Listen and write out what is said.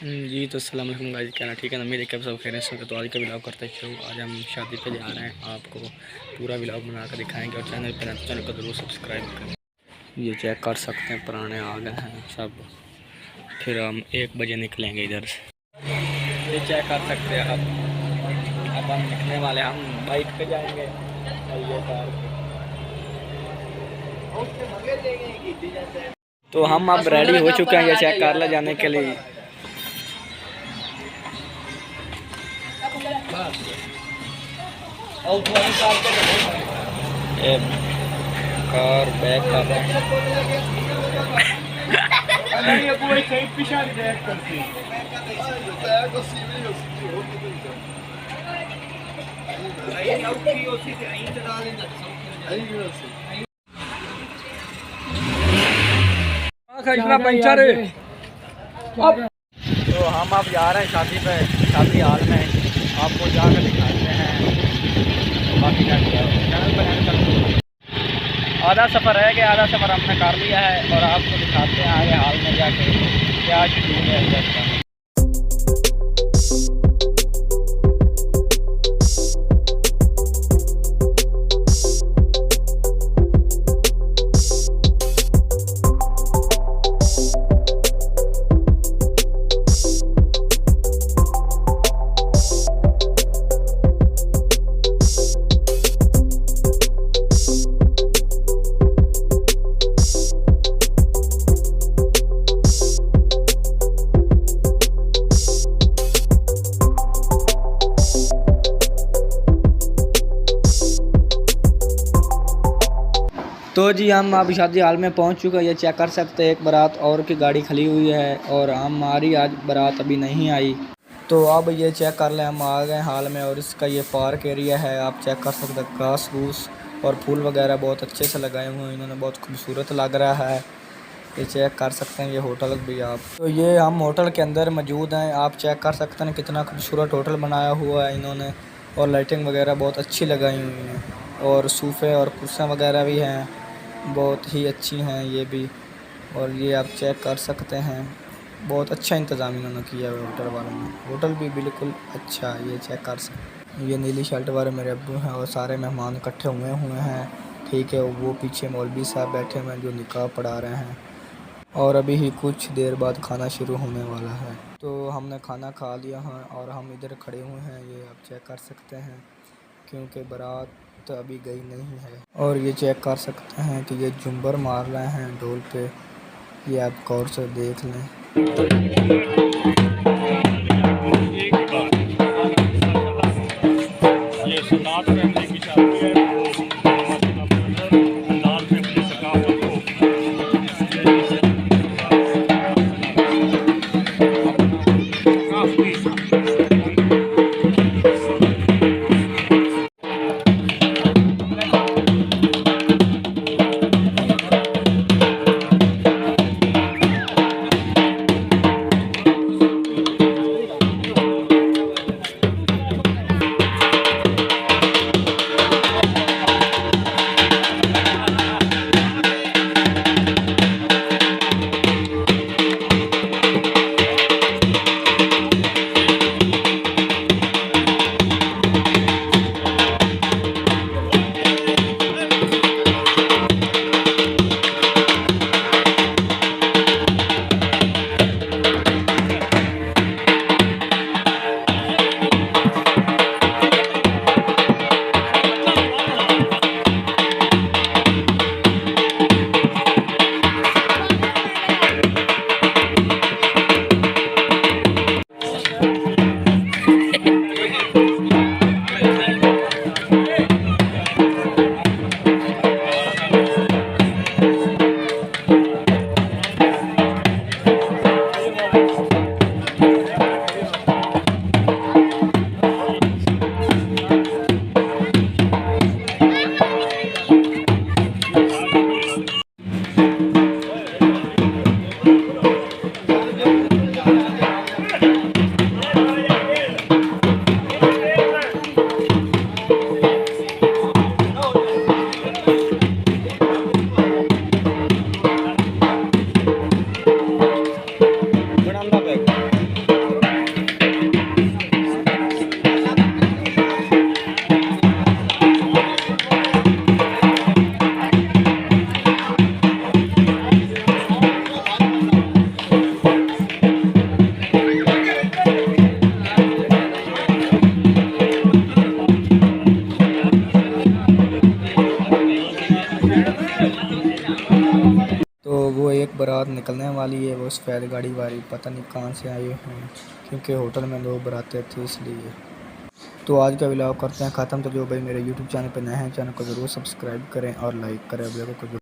जी तो अस्सलाम वालेकुम गाइस, क्या ना ठीक है ना। मेरे कब सब खैर से। तो आज का व्लॉग करते हैं शुरू। आज हम शादी पे जा रहे हैं, आपको पूरा व्लॉग बना कर दिखाएंगे। और चैनल पर चैनल को ज़रूर सब्सक्राइब करें। ये चेक कर सकते हैं, पुराने आ गए हैं सब। फिर हम 1 बजे निकलेंगे इधर से। ये चेक कर सकते हैं अब हम निकलने वाले, हम बाइक पे जाएंगे और ये कार पे। तो हम अब रेडी हो चुके हैं ये चेक कर ले जाने के लिए। ये कार बैक कर रहे हैं। पंचर। तो हम अब जा रहे हैं शादी पे, शादी हाल में आपको जाकर दिखाते हैं। बाकी चैनल पर आधा सफ़र रह गया, आधा सफ़र हमने कर लिया है और आपको दिखाते हैं आगे हाल में जाके क्या शेड्यूल है इधर का। तो जी हम अब शादी हाल में पहुंच चुके हैं। ये चेक कर सकते हैं, एक बारात और की गाड़ी खड़ी हुई है और हमारी आज बारात अभी नहीं आई। तो अब ये चेक कर लें, हम आ गए हाल में। और इसका ये पार्क एरिया है, आप चेक कर सकते हैं। घास फूस और फूल वगैरह बहुत अच्छे से लगाए हुए हैं इन्होंने, बहुत खूबसूरत लग रहा है। ये चेक कर सकते हैं, ये होटल भी आप। तो ये हम होटल के अंदर मौजूद हैं, आप चेक कर सकते हैं कितना खूबसूरत होटल बनाया हुआ है इन्होंने। और लाइटिंग वगैरह बहुत अच्छी लगाई हुई हैं और सोफ़े और कुर्सियाँ वगैरह भी हैं, बहुत ही अच्छी हैं ये भी। और ये आप चेक कर सकते हैं, बहुत अच्छा इंतज़ाम इन्होंने किया है होटल वालों ने। होटल भी बिल्कुल अच्छा है, ये चेक कर सकते हैं। ये नीली शर्ट वाले मेरे अब्बू हैं और सारे मेहमान इकट्ठे हुए हैं। ठीक है, वो पीछे मौलवी साहब बैठे हुए हैं जो निकाह पढ़ा रहे हैं। और अभी ही कुछ देर बाद खाना शुरू होने वाला है। तो हमने खाना खा लिया है और हम इधर खड़े हुए हैं, ये आप चेक कर सकते हैं, क्योंकि बारात तो अभी गई नहीं है। और ये चेक कर सकते हैं कि ये झुमर मार रहे हैं ढोल पे, ये आप गौर से देख लें। ये सुन्नत फैमिली की शादी है। निकलने वाली है, वो सफ़ेद गाड़ी वाली पता नहीं कहाँ से आई हैं, क्योंकि होटल में लोग बराते थे इसलिए। तो आज का व्लॉग करते हैं ख़त्म। तो जो भाई मेरे यूट्यूब चैनल पर नए हैं, चैनल को ज़रूर सब्सक्राइब करें और लाइक करें, वीडियो को